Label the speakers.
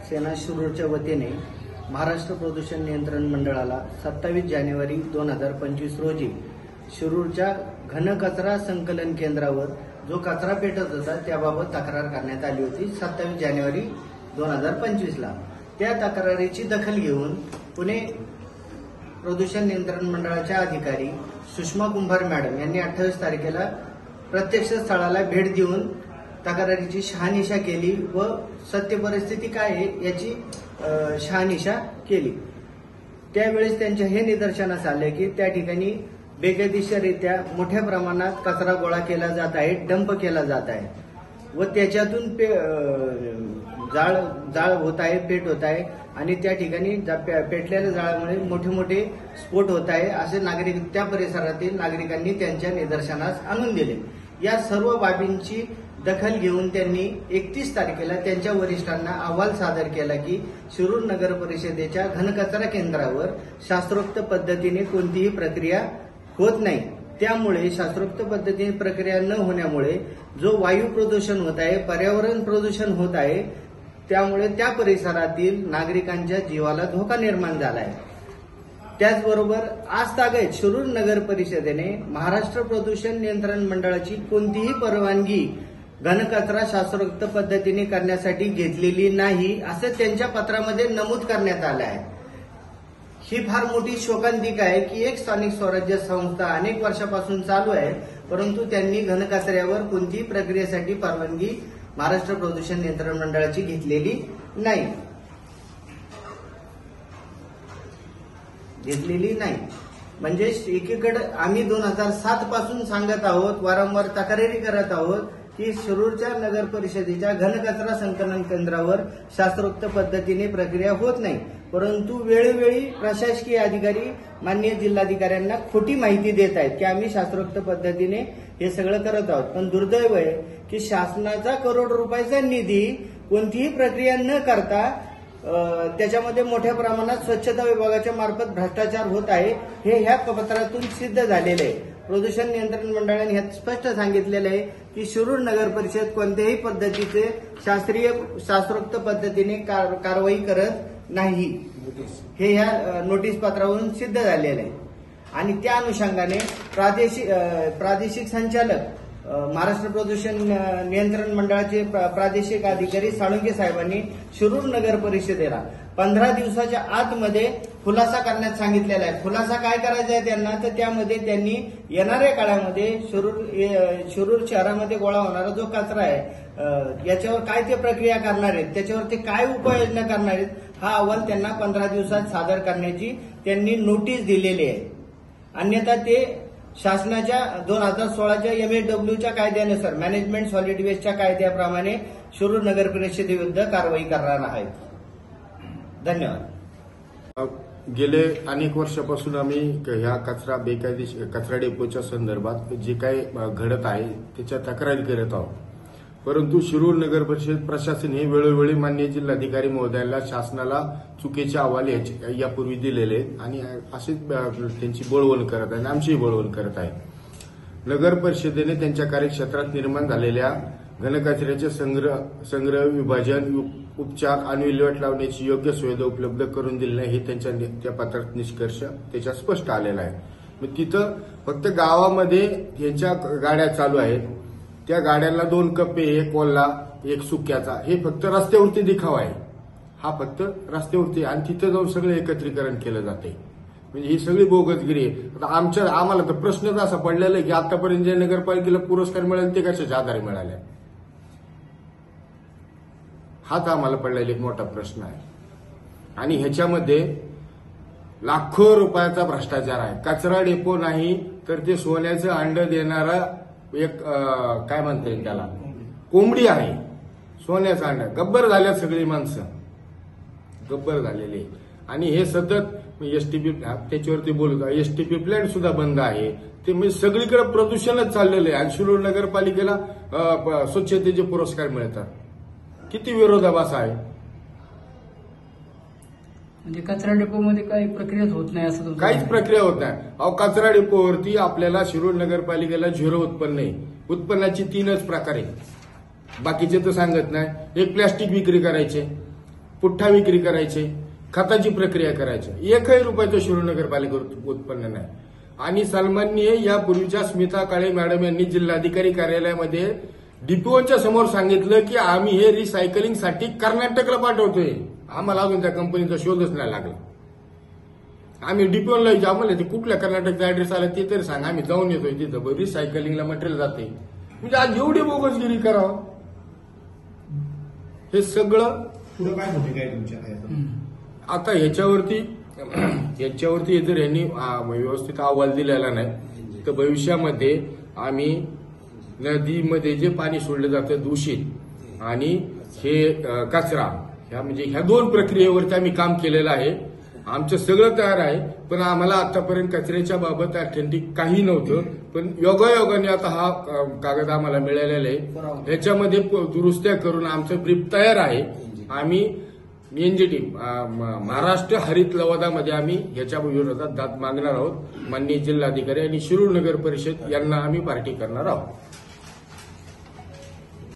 Speaker 1: सेना शिरूरच्या वतीने महाराष्ट्र प्रदूषण नियंत्रण मंडळाला 27 जानेवारी 2025 रोजी शिरूरच्या घनकचरा संकलन केंद्रावर जो कचरा पेटत होता त्याबाबत तक्रार करण्यात आली होती 27 जानेवारी 2025 ला। त्या तक्रारीची दखल घेऊन पुणे प्रदूषण नियंत्रण मंडळाच्या अधिकारी सुषमा कुंभार मॅडम यांनी 28 तारखेला प्रत्यक्ष स्थळाला भेट देऊन तक्रारीची शहानिशा केली व सत्य परिस्थिती काय आहे याची शहानिशा केली। त्यावेळेस त्यांच्या हे निदर्शनास आले की त्या ठिकाणी बेकायदेशीररित्या मोठ्या प्रमाणात कचरा गोळा केला जात आहे, डंप केला जात आहे व त्याच्यातून जाळ होत आहे, पेट होत आहे आणि त्या ठिकाणी पेटलेल्या जाळामुळे मोठे मोठे स्फोट होत आहे असे नागरिक त्या परिसरातील नागरिकांनी त्यांच्या निदर्शनास आणून दिले। या सर्व बाबींची दखल घेऊन त्यांनी 31 तारखेला त्यांच्या वरिष्ठांना अहवाल सादर केला की शिरूर नगर परिषदेच्या घनकचरा केंद्रावर शास्त्रोक्त पद्धतीने कोणतीही प्रक्रिया होत नाही। त्यामुळे शास्त्रोक्त पद्धतीने प्रक्रिया न होण्यामुळे जो वायू प्रदूषण होत आहे, पर्यावरण प्रदूषण होत आहे, त्यामुळे त्या परिसरातील नागरिकांच्या जीवाला धोका निर्माण झाला आहे। त्याचबरोबर आजतागत शिरूर नगर परिषदेने महाराष्ट्र प्रदूषण नियंत्रण मंडळाची कोणतीही परवानगी घनकचरा शास्त्रोक्त पद्धतीने करण्यासाठी घेतलेली नाही असं त्यांच्या पत्रामध्ये नमूद करण्यात आलं आहे। ही फार मोठी शोकांतिका आहे की एक स्थानिक स्वराज्य संस्था अनेक वर्षापासून चालू आहे, परंतु त्यांनी घनकचऱ्यावर कोणतीही प्रक्रियेसाठी परवानगी महाराष्ट्र प्रदूषण नियंत्रण मंडळाची घेतलेली नाही। म्हणजे एकीकडे आम्ही 2007 पासून सांगत आहोत, वारंवार तक्रारी करत आहोत की शिरूरच्या नगर परिषदेच्या घनकचरा संकलन केंद्रावर शास्त्रोक्त पद्धतीने प्रक्रिया होत नाही, परंतु वेळोवेळी प्रशासकीय अधिकारी माननीय जिल्हाधिकाऱ्यांना खोटी माहिती देत आहेत की आम्ही शास्त्रोक्त पद्धतीने हे सगळं करत आहोत। पण दुर्दैव आहे की शासनाचा करोड रुपयाचा निधी कोणतीही प्रक्रिया न करता त्याच्यामध्ये मोठ्या प्रमाणात स्वच्छता विभागाच्या मार्फत भ्रष्टाचार होत आहे हे ह्या पत्रातून सिद्ध झालेले आहे। प्रदूषण नियंत्रण मंडळाने ह्यात स्पष्ट सांगितलेलं आहे की शिरूर नगर परिषद कोणत्याही पद्धतीचे शास्त्रोक्त पद्धतीने कारवाई करत नाही हे ह्या नोटीस पत्रावरून सिद्ध झालेलं आहे। आणि त्या अनुषंगाने प्रादेशिक संचालक महाराष्ट्र प्रदूषण नियंत्रण मंडळाचे प्रादेशिक अधिकारी साळुंके साहेबांनी शिरूर नगर परिषदेला 15 दिवसाच्या आतमध्ये खुलासा करण्यास सांगितलेला आहे। खुलासा काय करायचा आहे त्यांना, तर त्यामध्ये त्यांनी येणाऱ्या काळामध्ये शिरूर शहरामध्ये गोळा होणारा जो कचरा आहे याच्यावर काय ते प्रक्रिया करणार आहेत, त्याच्यावर ते काय उपाययोजना करणार आहेत, हा अहवाल त्यांना 15 दिवसात सादर करण्याची त्यांनी नोटीस दिलेली आहे। अन्यथा ते शासनाच्या 2016च्या MSWच्या कायद्यानुसार मॅनेजमेंट सॉलिड वेस्टच्या कायद्याप्रमाणे शिरूर नगर परिषदेविरुद्ध कारवाई करणार आहेत। धन्यवाद।
Speaker 2: गेले अनेक वर्षापासून आम्ही ह्या बेकायदेशीर कचरा डेपोच्या संदर्भात जे काही घडत आहे त्याच्या तक्रारी करत आहोत, परंतु शिरूर नगर परिषद प्रशासन हे वेळोवेळी माननीय जिल्हाधिकारी महोदयांना शासनाला चुकीचे अहवाल यापूर्वी दिलेले आणि असेच त्यांची बळवण करत आहे, आमचीही बळवण करत आहे। नगर परिषदेने त्यांच्या कार्यक्षेत्रात निर्माण झालेल्या घनकचऱ्याचे संग्रह, विभाजन, उपचार आणि विल्हेवाट लावण्याची योग्य सुविधा उपलब्ध करून दिली नाही हे त्यांच्या त्या पत्रात निष्कर्ष त्याच्यात स्पष्ट आलेला आहे। मग तिथं फक्त गावामध्ये यांच्या गाड्या चालू आहेत, त्या गाड्यांना 2 कप्पे, एक ओला एक सुक्याचा, हे फक्त रस्त्यावरती दिखावा आहे। हा फक्त रस्त्यावरती आणि तिथं जाऊन सगळं एकत्रीकरण केलं जाते, म्हणजे ही सगळी बोगसगिरी आहे। आता आम्हाला तर प्रश्नच असा पडलेला आहे की आतापर्यंत जे नगरपालिकेला पुरस्कार मिळाले ते कशाच्या आधारे मिळाले, हाच आम्हाला पडलेला एक मोठा प्रश्न आहे। आणि ह्याच्यामध्ये लाखो रुपयाचा भ्रष्टाचार आहे। कचरा डेपो नाही तर ते सोन्याचं अंड देणारा एक काय म्हणता येईल त्याला, कोंबडी आहे, सोन्याचं अंड। गब्बर झाल्या सगळी माणसं, गब्बर झालेली। आणि हे सतत एसटीपी त्याच्यावरती बोलत, एसटीपी प्लॅन्ट सुद्धा बंद आहे, ते म्हणजे सगळीकडे प्रदूषणच चाललेलं आहे। आणि शिरूर नगरपालिकेला स्वच्छतेचे पुरस्कार मिळतात, किती विरोधाभास आहे।
Speaker 3: म्हणजे कचरा डेपोमध्ये काही प्रक्रियाच होत नाही असं
Speaker 2: काहीच प्रक्रिया होत नाही। अहो, कचरा डेपोवरती आपल्याला शिरूर नगरपालिकेला 0 उत्पन्न आहे। उत्पन्नाची 3च प्रकार आहे, बाकीचे तर सांगत नाही। एक प्लॅस्टिक विक्री करायचे, पुठ्ठा विक्री करायचे, खताची प्रक्रिया करायची. 1 रुपयाचं शिरूर नगरपालिकेवर उत्पन्न नाही. आणि सन्माननीय यापूर्वीच्या स्मिता काळे मॅडम यांनी जिल्हाधिकारी कार्यालयामध्ये डीपीओच्या समोर सांगितलं की आम्ही हे रिसायकलिंगसाठी कर्नाटकला पाठवतोय. आम्हाला अजून त्या कंपनीचा शोधच नाही लागला. आम्ही डीपीओला आम्हाला ते कुठल्या कर्नाटकचा ऍड्रेस आला ते तरी सांगा, आम्ही जाऊन येतोय तिथं. रिसायकलिंगला मटेरियल जाते. म्हणजे आज एवढी बोगसगिरी करावं. हे सगळं
Speaker 4: पुढे काय भूमिका आहे तुमच्या?
Speaker 2: आता ह्याच्यावरती जर यांनी व्यवस्थित अहवाल दिलेला नाही तर भविष्यामध्ये आम्ही नदीमध्ये जे पाणी सोडलं जातं दूषित आणि हे कचरा ह्या 2 प्रक्रियेवरती आम्ही काम केलेलं आहे. आमचं सगळं तयार आहे, पण आम्हाला आतापर्यंत कचऱ्याच्या बाबत अथेंटिक काही नव्हतं. पण योगायोगाने आता हा कागद आम्हाला मिळालेला आहे. ह्याच्यामध्ये दुरुस्त्या करून आमचं ब्रीफ तयार आहे. आम्ही एनजीटी महाराष्ट्र हरित लवादामध्ये आम्ही ह्याच्या विरोधात दाद मागणार आहोत. माननीय जिल्हाधिकारी आणि शिरूर नगर परिषद यांना आम्ही पार्टी करणार आहोत.